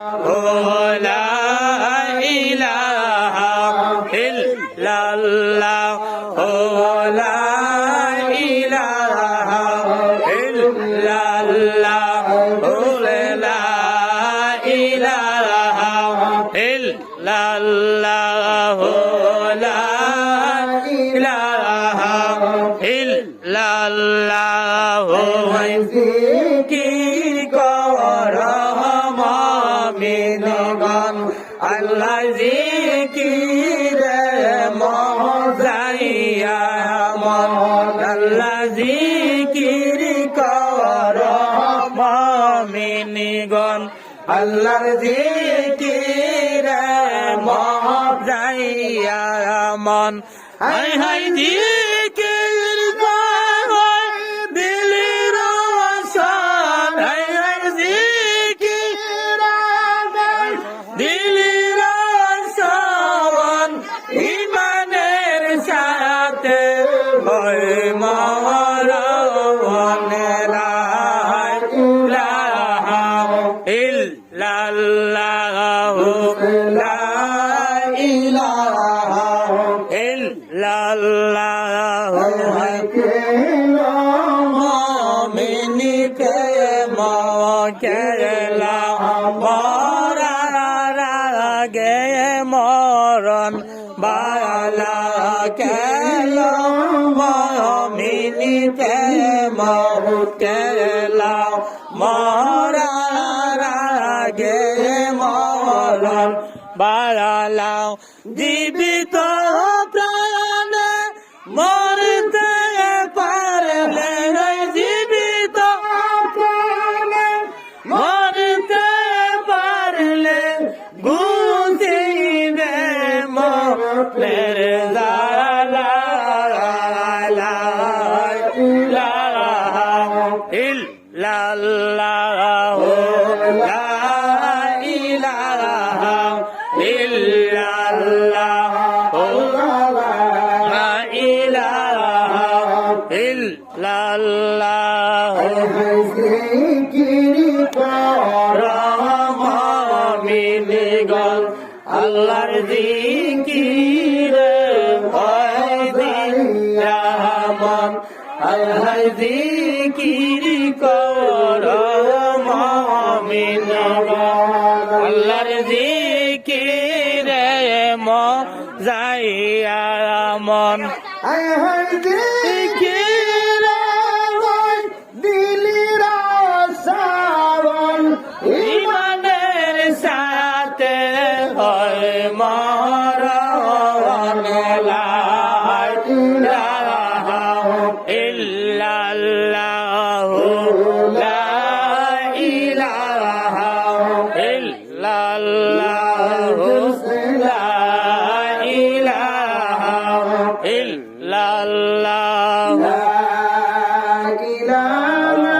লা ইলাহা ইল্লাল্লাহ লা ইলাহা ইল্লাল্লাহ লা ইলাহা ইল্লাল্লাহ লা ইলাহা ইল্লাল্লাহ আল্লাহ জিকিরে মজাইয়া মন আল্লাহ জিকির কর মুমিনগণ আল্লাহর জিকিরে মজাইয়া মন হায় হায় জিকির কর দিলের আশান হায় হায় জিকির দিলের আশান ইমানের সাথে হয় মরণ লা ইলাহা ইল্লাল্লাহ লা ইলাহা ইল্লাল্লাহ মুমিনকে মকেলা মরার আগে মরণ বালা কেল মুমিনকে মকেলা মরার আগে মরণ বালাও জীবিত প্রাণে মরতে পারলে জীবিত প্রাণে মরতে পারলে গুছিবে মোর জালা লা ইলাহা ইল্লাল্লাহ লা ইলাহা ইল্লাল্লাহ লা ইলাহা ইল্লাল্লাহ জিকির কর মুমিনগণ আল্লাহর জিকির হয় দিয়া মন আল্লাহর জিকির কর মুমিনগণ আল্লাহর জিকিরে মজাইয়া মন হায় হায় জিকিরে হয় দিলের আশান ইমানের সাথে হয় মরণ লা ইলাহা ইল্লাল্লাহ লা ইলাহা ইল্লাল্লাহ লা ইলাহা ইল্লাল্লাহ লা ইলাহা